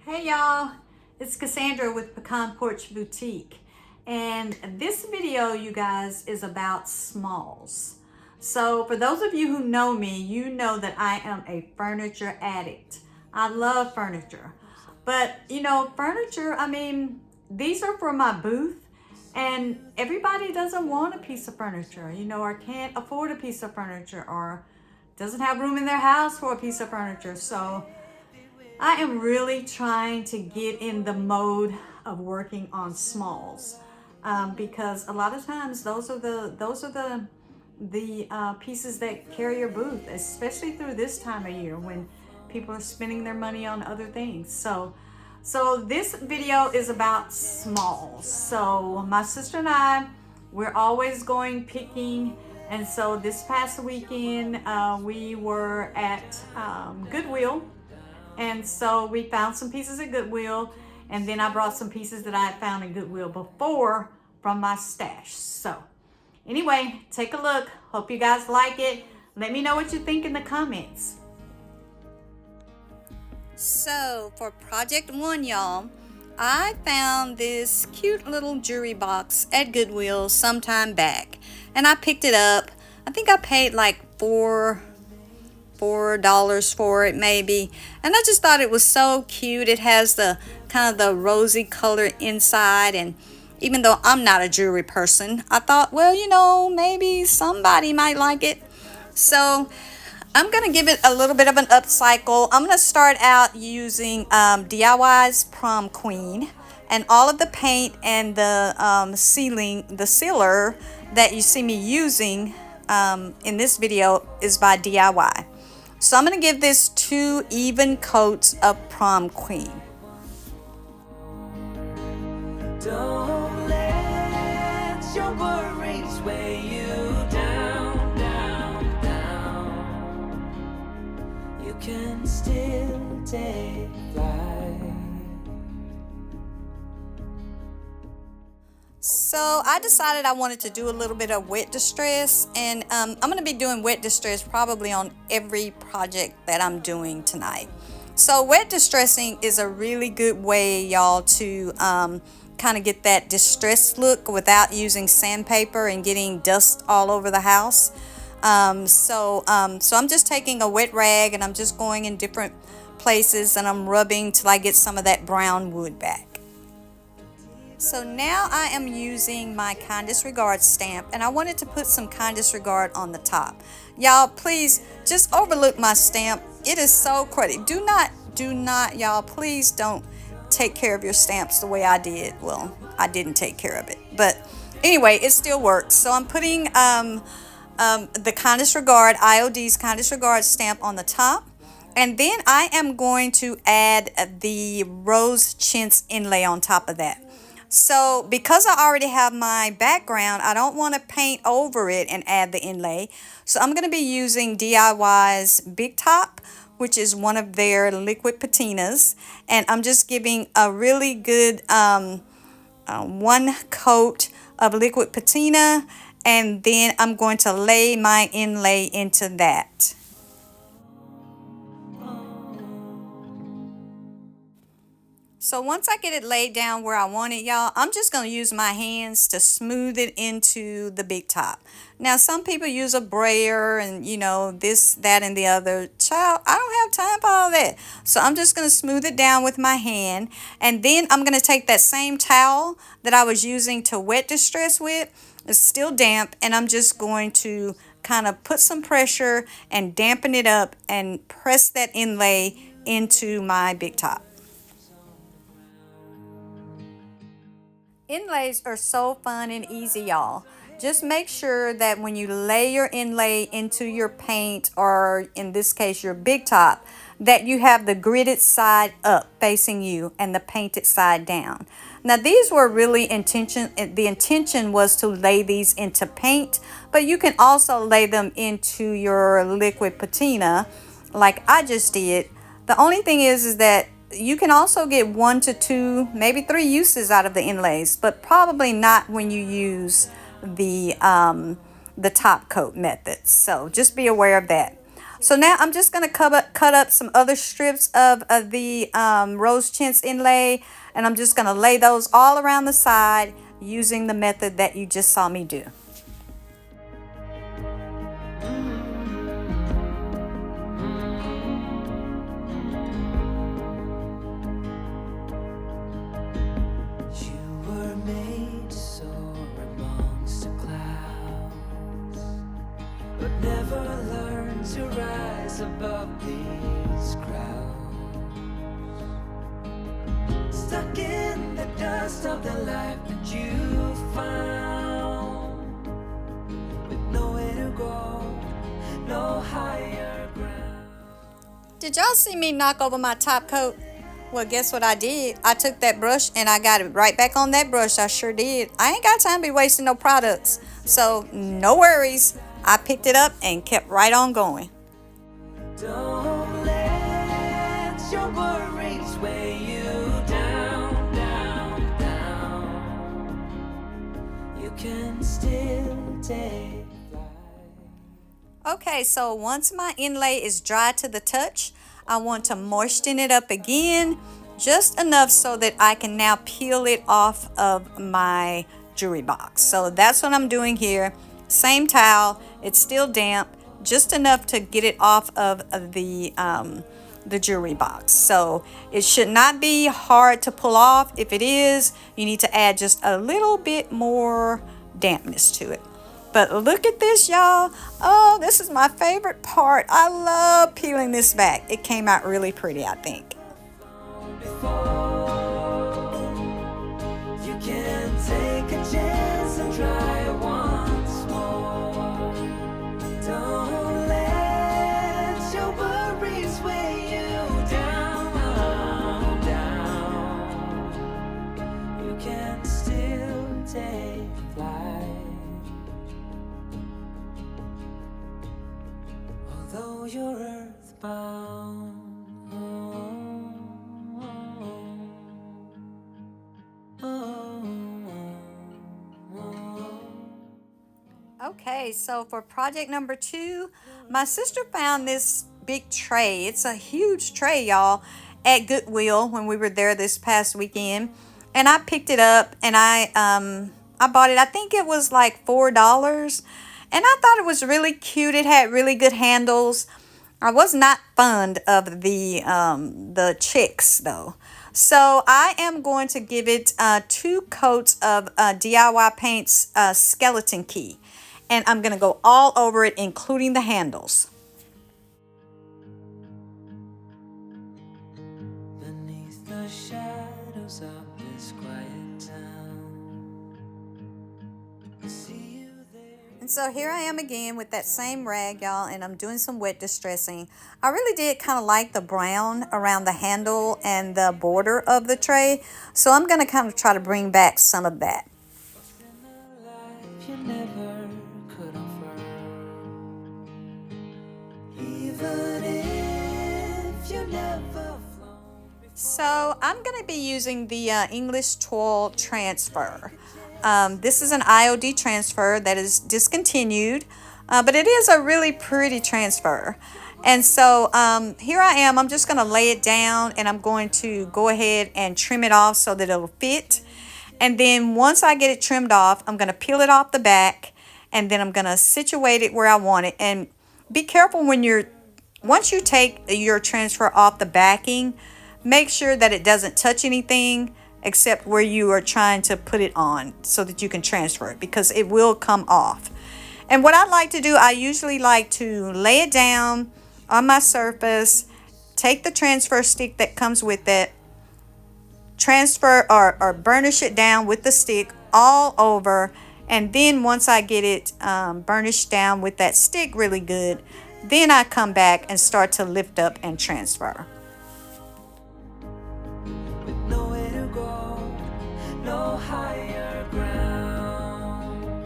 Hey y'all, it's Cassandra with Pecan Porch Boutique, and this video, you guys, is about smalls. So for those of you who know me, you know that I am a furniture addict. I love furniture, but furniture, these are for my booth, and everybody doesn't want a piece of furniture, or can't afford a piece of furniture, or doesn't have room in their house for a piece of furniture. So I am really trying to get in the mode of working on smalls, because a lot of times those are the pieces that carry your booth, especially through this time of year when people are spending their money on other things. So this video is about smalls. So my sister and I, we're always going picking. And so this past weekend, we were at Goodwill, and so we found some pieces at Goodwill, and then I brought some pieces that I had found in Goodwill before from my stash. So anyway, take a look. Hope you guys like it. Let me know what you think in the comments. So for project one, y'all, I found this cute little jewelry box at Goodwill sometime back, and I picked it up. I think I paid like $4 for it maybe, and I just thought it was so cute. It has the kind of the rosy color inside, and even though I'm not a jewelry person, I thought, well, maybe somebody might like it. So I'm gonna give it a little bit of an upcycle. I'm gonna start out using DIY's Prom Queen, and all of the paint and the sealer that you see me using in this video is by DIY. So I'm going to give this 2 even coats of Prom Queen. Don't let your worries weigh you down, down, down. You can still take flight. So I decided I wanted to do a little bit of wet distress, and I'm going to be doing wet distress probably on every project that I'm doing tonight. So wet distressing is a really good way, y'all, to kind of get that distressed look without using sandpaper and getting dust all over the house. So I'm just taking a wet rag, and I'm just going in different places, and I'm rubbing till I get some of that brown wood back. So now I am using my kind disregard stamp, and I wanted to put some kind disregard on the top. Y'all, please just overlook my stamp. It is so pretty. Do not, y'all, please don't take care of your stamps the way I did. Well, I didn't take care of it, but anyway, it still works. So I'm putting the kind disregard, IOD's kind disregard stamp on the top. And then I am going to add the rose chintz inlay on top of that. So because I already have my background, I don't want to paint over it and add the inlay. So I'm going to be using DIY's Big Top, which is one of their liquid patinas. And I'm just giving a really good 1 coat of liquid patina. And then I'm going to lay my inlay into that. So once I get it laid down where I want it, y'all, I'm just going to use my hands to smooth it into the Big Top. Now, some people use a brayer and, this, that, and the other. Child, I don't have time for all that. So I'm just going to smooth it down with my hand. And then I'm going to take that same towel that I was using to wet distress with. It's still damp. And I'm just going to kind of put some pressure and dampen it up and press that inlay into my Big Top. Inlays are so fun and easy, y'all. Just make sure that when you lay your inlay into your paint, or in this case your Big Top, that you have the gridded side up facing you and the painted side down. Now these were really the intention was to lay these into paint, but you can also lay them into your liquid patina like I just did. The only thing is that you can also get 1 to 2, maybe 3 uses out of the inlays, but probably not when you use the top coat method. So just be aware of that. So now I'm just going to cut up some other strips of the rose chintz inlay, and I'm just going to lay those all around the side using the method that you just saw me do. Never learn to rise above these crowds, stuck in the dust of the life that you found, with nowhere to go, no higher ground. Did y'all see me knock over my top coat? Well, guess what I did? I took that brush and I got it right back on that brush. I sure did. I ain't got time to be wasting no products. So no worries. I picked it up and kept right on going. Don't let your worries weigh you down, down, down. You can still take flight. Okay, so once my inlay is dry to the touch, I want to moisten it up again, just enough so that I can now peel it off of my jewelry box. So that's what I'm doing here. Same towel, it's still damp, just enough to get it off of the jewelry box. So it should not be hard to pull off. If it is, you need to add just a little bit more dampness to it. But look at this, y'all. Oh, this is my favorite part. I love peeling this back. It came out really pretty, I think. You can take a chance and try once more. Don't let your worries weigh you down, down. You can still take flight, although you're earthbound. Okay, so for project number 2, my sister found this big tray. It's a huge tray, y'all, at Goodwill when we were there this past weekend. And I picked it up and I bought it. I think it was like $4. And I thought it was really cute. It had really good handles. I was not fond of the chicks though. So I am going to give it 2 coats of DIY Paint's skeleton key. And I'm going to go all over it, including the handles. Beneath the shadows of this quiet town, I see you there. And so here I am again with that same rag, y'all, and I'm doing some wet distressing. I really did kind of like the brown around the handle and the border of the tray. So I'm going to kind of try to bring back some of that. You never could offer, even if you never flown. So I'm going to be using the English Twill transfer. This is an IOD transfer that is discontinued, but it is a really pretty transfer. And so here I am. I'm just going to lay it down and I'm going to go ahead and trim it off so that it'll fit. And then once I get it trimmed off, I'm going to peel it off the back and then I'm going to situate it where I want it. And be careful when once you take your transfer off the backing, make sure that it doesn't touch anything except where you are trying to put it on so that you can transfer it, because it will come off. And what I like to do, I usually like to lay it down on my surface, take the transfer stick that comes with it, transfer or burnish it down with the stick all over, and then once I get it burnished down with that stick really good, then I come back and start to lift up and transfer. With nowhere to go, no higher ground.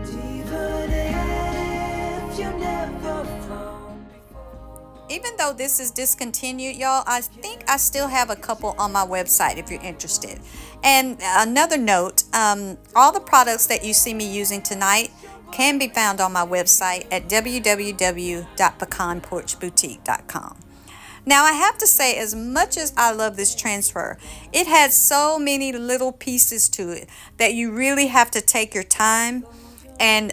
Even if you never flown before. Even though this is discontinued, y'all, I think I still have a couple on my website if you're interested. And another note, all the products that you see me using tonight, can be found on my website at www.pecanporchboutique.com. Now, I have to say, as much as I love this transfer, it has so many little pieces to it that you really have to take your time and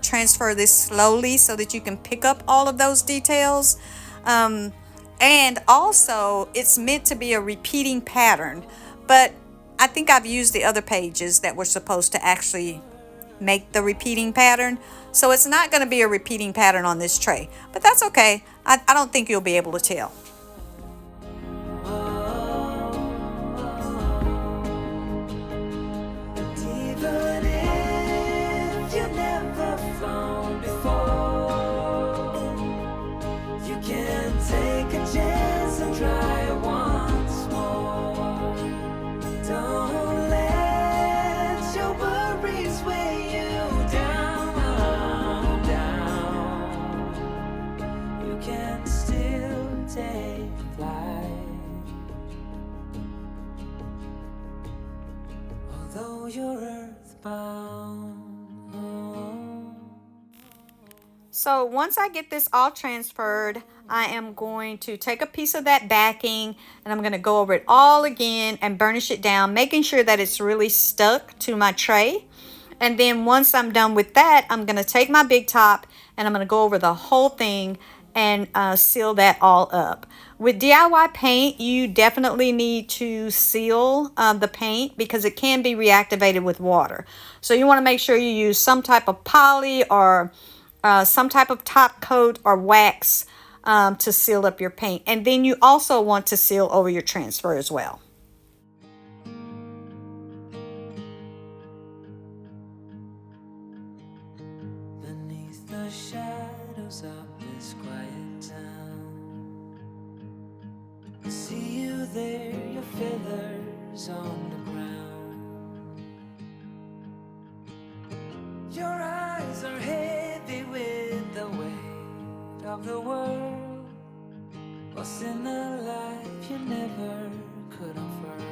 transfer this slowly so that you can pick up all of those details. And also, it's meant to be a repeating pattern, but I think I've used the other pages that were supposed to actually make the repeating pattern. So it's not going to be a repeating pattern on this tray, but that's okay. I don't think you'll be able to tell. Even if you never flown before, you can take a chance and try once more. Don't let your worries weigh you down, down. You can still take flight, although you're earthbound. So once I get this all transferred, I am going to take a piece of that backing and I'm going to go over it all again and burnish it down, making sure that it's really stuck to my tray. And then once I'm done with that, I'm going to take my big top and I'm going to go over the whole thing and seal that all up. With DIY paint, you definitely need to seal the paint because it can be reactivated with water. So you want to make sure you use some type of poly or some type of top coat or wax to seal up your paint. And then you also want to seal over your transfer as well. Beneath the shadows of this quiet town, I see you there, your feathers on the ground. Your eyes are heavy with the weight of the world. What's in a life you never could afford?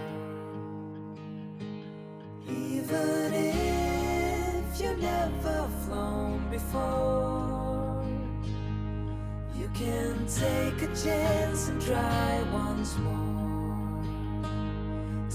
Even if you never flown before, you can take a chance and try once more.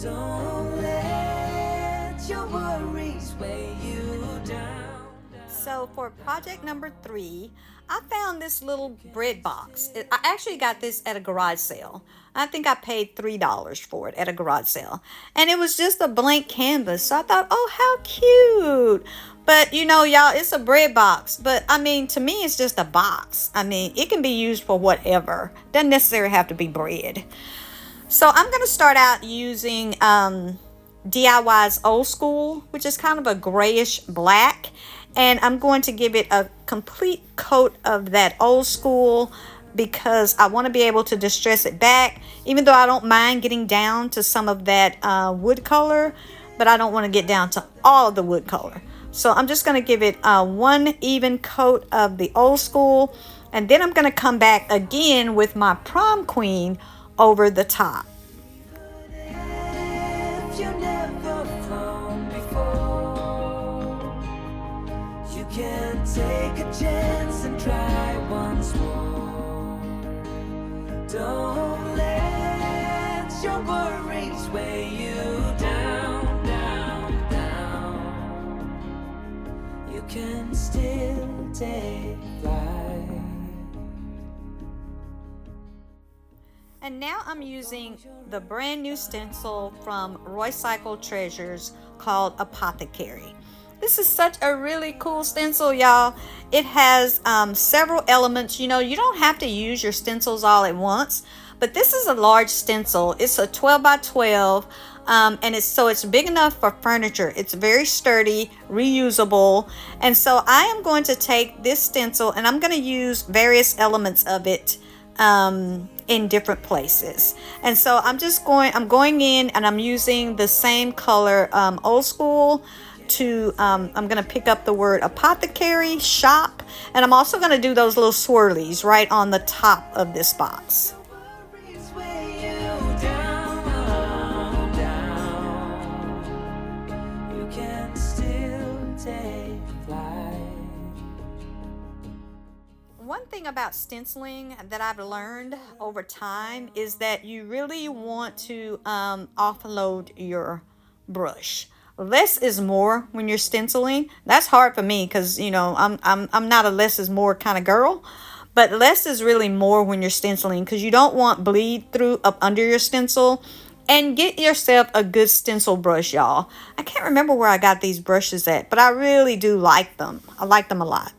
Don't let your worries weigh you down. So for project number 3, I found this little bread box. I actually got this at a garage sale. I think I paid $3 for it at a garage sale. And it was just a blank canvas. So I thought, oh, how cute. But you know, y'all, it's a bread box. But I mean, to me, it's just a box. I mean, it can be used for whatever. Doesn't necessarily have to be bread. So I'm going to start out using DIY's Old School, which is kind of a grayish black. And I'm going to give it a complete coat of that Old School because I want to be able to distress it back, even though I don't mind getting down to some of that wood color, but I don't want to get down to all of the wood color. So I'm just going to give it one even coat of the Old School, and then I'm going to come back again with my Prom Queen over the top. If you never flown before, you can take a chance and try once more. Don't let your worries weigh you down, down, down. You can still take flight. And now I'm using the brand new stencil from Roycycle Treasures called Apothecary. This is such a really cool stencil, y'all. It has several elements. You know, you don't have to use your stencils all at once, but this is a large stencil. It's a 12 by 12, and it's big enough for furniture. It's very sturdy, reusable, and so I am going to take this stencil and I'm going to use various elements of it in different places. And so I'm going in and I'm using the same color Old School to I'm going to pick up the word apothecary shop, and I'm also going to do those little swirlies right on the top of this box. Worries weigh you down, down. You can still take flight. thing about stenciling that I've learned over time is that you really want to offload your brush. Less is more when you're stenciling. That's hard for me because I'm not a less is more kind of girl. But less is really more when you're stenciling because you don't want bleed through up under your stencil. And get yourself a good stencil brush, y'all. I can't remember where I got these brushes at, but I really do like them. I like them a lot.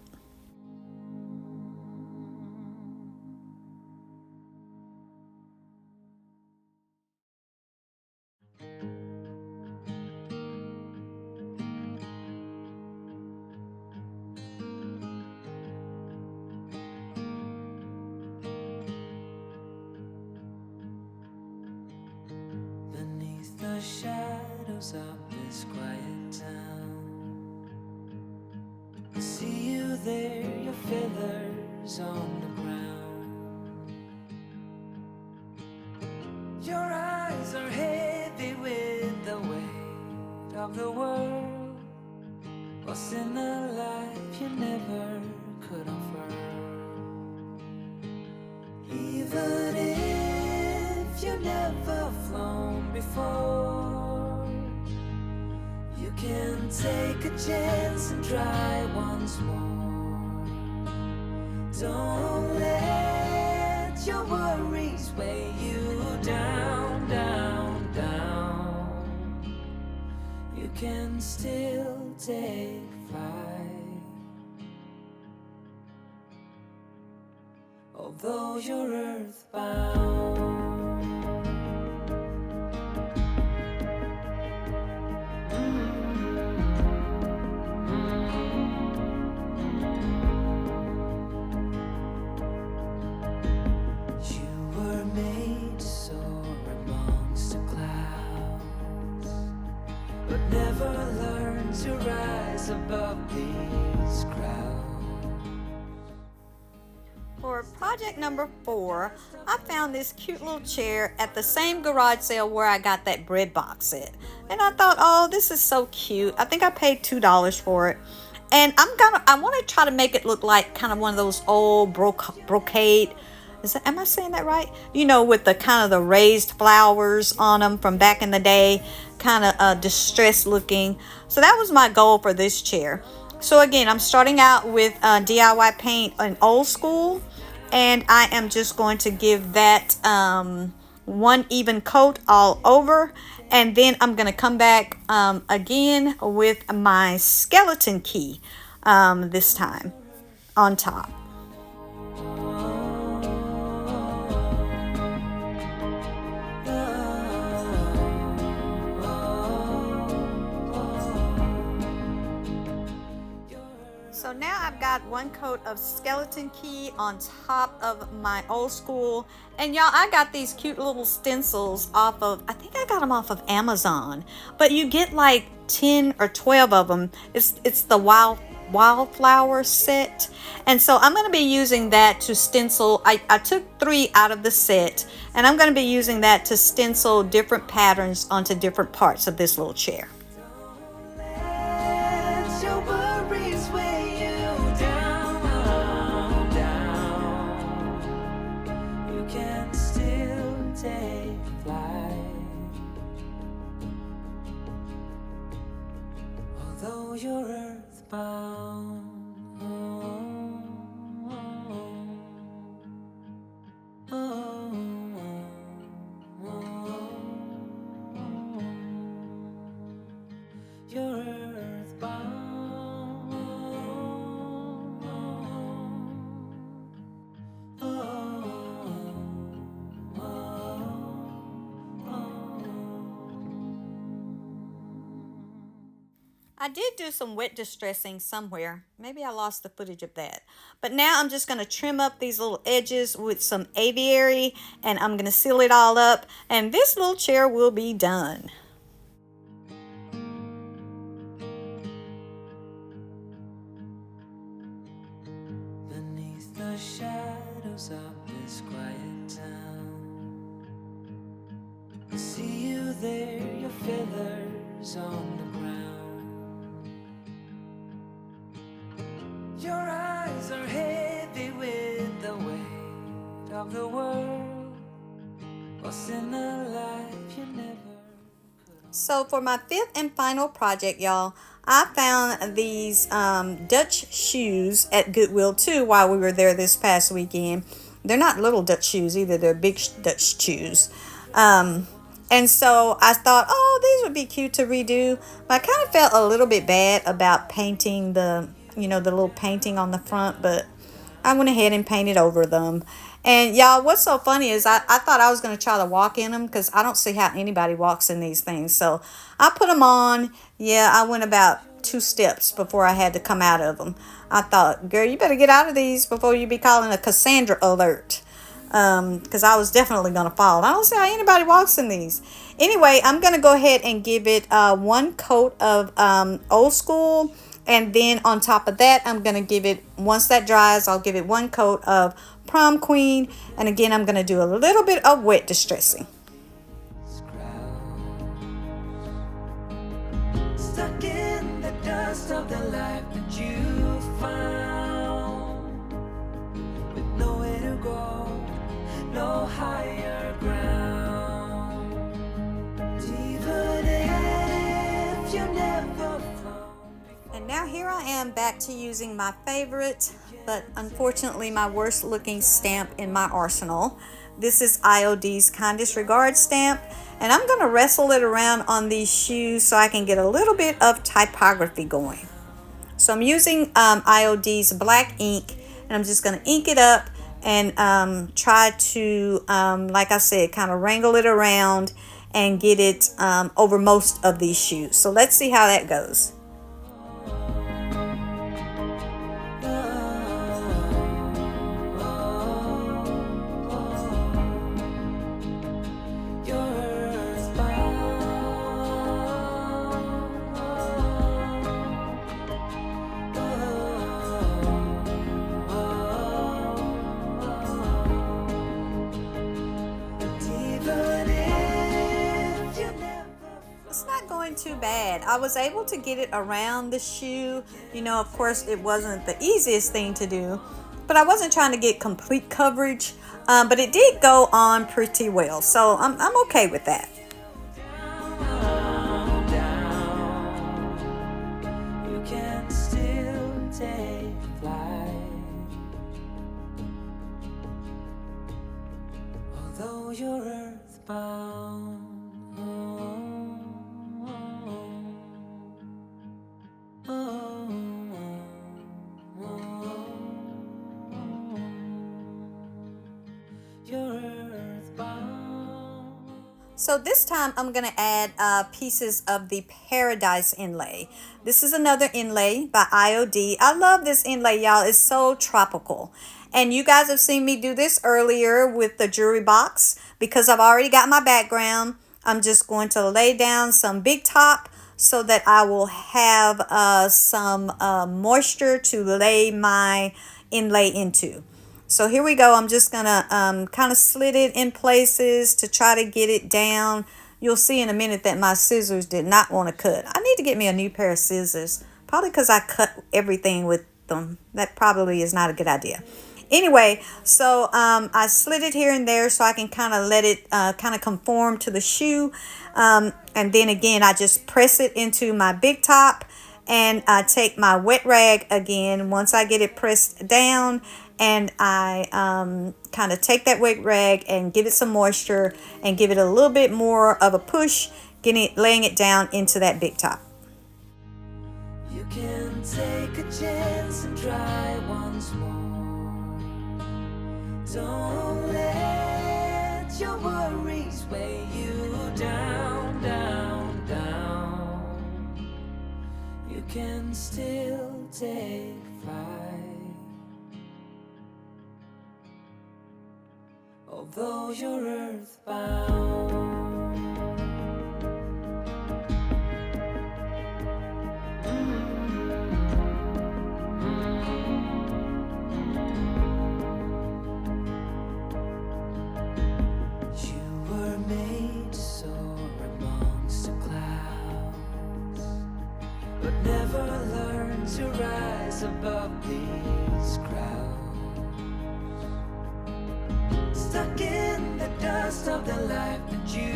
Beneath the shadows of this quiet town, I see you there, your feathers on the ground. Your eyes are heavy with the weight of the world. What's in a life you never could unfurl? Even if you never flown before, you can take a chance and try once more. Don't let your worries weigh you down, down, down. You can still take flight, although you're earthbound. You were made to soar amongst the clouds, but never learn to rise above these crowds. For project number 4, I found this cute little chair at the same garage sale where I got that bread box set. And I thought, oh, this is so cute. I think I paid $2 for it. And I want to try to make it look like kind of one of those old brocade. Am I saying that right? With the kind of the raised flowers on them from back in the day, kind of distressed looking. So that was my goal for this chair. So again, I'm starting out with DIY paint in old school, and I am just going to give that one even coat all over, and then I'm going to come back again with my skeleton key this time on top. So now I've got one coat of skeleton key on top of my old school. And y'all, I got these cute little stencils I think I got them off of Amazon. But you get like 10 or 12 of them. It's the wildflower set. And so I'm going to be using that to stencil. I took 3 out of the set. And I'm going to be using that to stencil different patterns onto different parts of this little chair. Although you're earthbound, you're earthbound. I did do some wet distressing somewhere. Maybe I lost the footage of that. But now I'm just going to trim up these little edges with some aviary, and I'm going to seal it all up, and this little chair will be done. Beneath the shadows of this quiet town, I see you there, your feathers on the ground. Your eyes are heavy with a life you never. So for my fifth and final project, y'all, I found these Dutch shoes at Goodwill too while we were there this past weekend. They're not little Dutch shoes either, they're big Dutch shoes. And so I thought, oh, these would be cute to redo. But I kind of felt a little bit bad about painting the little painting on the front, but I went ahead and painted over them. And y'all, what's so funny is I thought I was going to try to walk in them because I don't see how anybody walks in these things. So I put them on. Yeah, I went about 2 steps before I had to come out of them. I thought, girl, you better get out of these before you be calling a Cassandra alert. Because I was definitely going to fall. I don't see how anybody walks in these. Anyway, I'm going to go ahead and give it 1 coat of old school. And then on top of that, I'm going to give it, once that dries, I'll give it 1 coat of Prom Queen. And again, I'm going to do a little bit of wet distressing. Stuck in the dust of the life that you found, with nowhere to go, no higher ground. Even if you never found. And now here I am back to using my favorite, but unfortunately my worst looking stamp in my arsenal. This is IOD's Kind Disregard stamp, and I'm going to wrestle it around on these shoes so I can get a little bit of typography going. So I'm using IOD's black ink, and I'm just going to ink it up and try to, like I said, kind of wrangle it around and get it over most of these shoes. So let's see how that goes. Too bad. I was able to get it around the shoe. Of course it wasn't the easiest thing to do, but I wasn't trying to get complete coverage, but it did go on pretty well, so I'm okay with that. You can still take flight, although you're earthbound. So this time I'm going to add pieces of the Paradise inlay. This is another inlay by IOD. I love this inlay, y'all. It's so tropical. And you guys have seen me do this earlier with the jewelry box. Because I've already got my background, I'm just going to lay down some Big Top so that I will have some moisture to lay my inlay into. So here we go. I'm just going to kind of slit it in places to try to get it down. You'll see in a minute that my scissors did not want to cut. I need to get me a new pair of scissors. Probably because I cut everything with them. That probably is not a good idea. Anyway, so I slid it here and there so I can kind of let it kind of conform to the shoe. And then again, I just press it into my Big Top. And I take my wet rag again once I get it pressed down. And I kind of take that wet rag and give it some moisture and give it a little bit more of a push, laying it down into that Big Top. You can take a chance and try once more. Don't let your worries weigh you down, down, down. You can still take flight, although you're earthbound. You were made to soar amongst the clouds, but never learned to rise above these crowds. Stuck in the dust of the life that you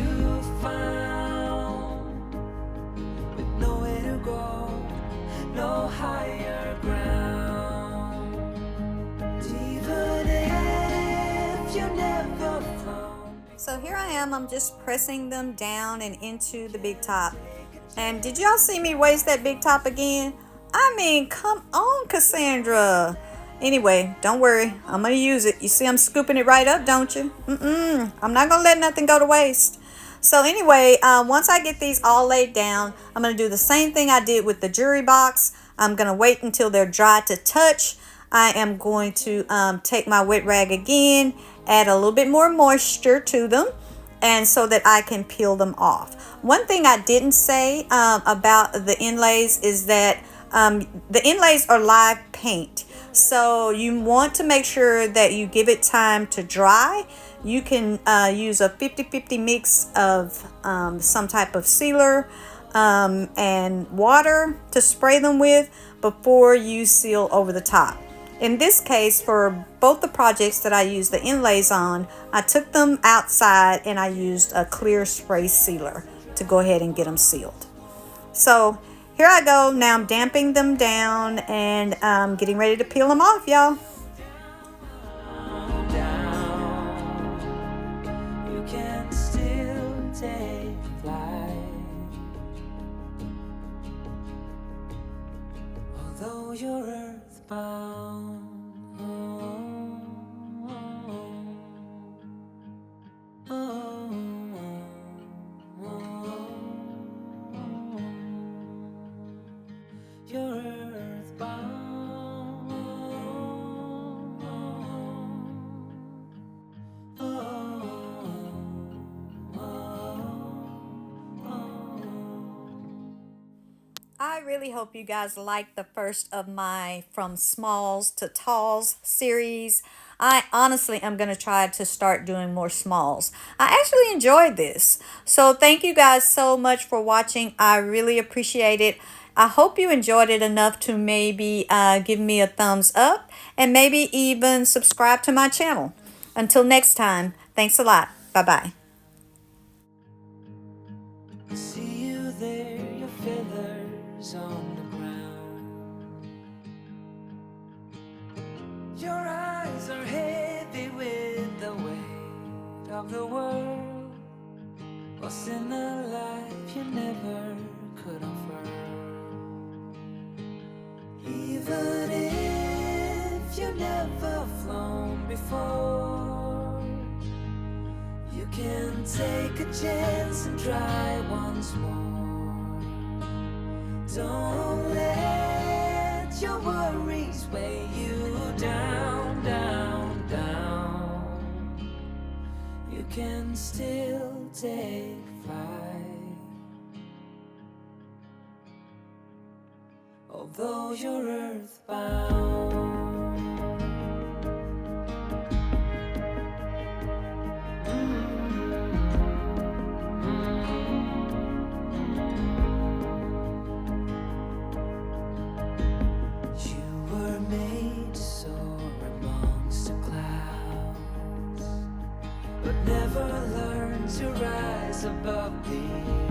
am. I'm just pressing them down and into the big top. And did y'all see me waste that big top again? I mean, come on, Cassandra. Anyway, don't worry. I'm going to use it. You see I'm scooping it right up, don't you? I'm not going to let nothing go to waste. So anyway, once I get these all laid down, I'm going to do the same thing I did with the jewelry box. I'm going to wait until they're dry to touch. I am going to take my wet rag again, add a little bit more moisture to them, and so that I can peel them off. One thing I didn't say about the inlays is that the inlays are live paint. So you want to make sure that you give it time to dry. You can use a 50-50 mix of some type of sealer and water to spray them with before you seal over the top. In this case, for both the projects that I used the inlays on, I took them outside and I used a clear spray sealer to go ahead and get them sealed. So here I go. Now I'm damping them down and getting ready to peel them off, y'all. You can still take flight, although you're earthbound. You're earthbound. I really hope you guys like the first of my From Smalls to Talls series. I honestly am going to try to start doing more smalls. I actually enjoyed this. So thank you guys so much for watching. I really appreciate it. I hope you enjoyed it enough to maybe give me a thumbs up and maybe even subscribe to my channel. Until next time, thanks a lot. Bye-bye. I see you there, your feathers on the ground. Your eyes are heavy with the weight of the world. What's in a life you never could afford? Even if you've never flown before, you can take a chance and try once more. Don't let your worries weigh you down, down, down. You can still take flight, although you're earthbound. Never learn to rise above the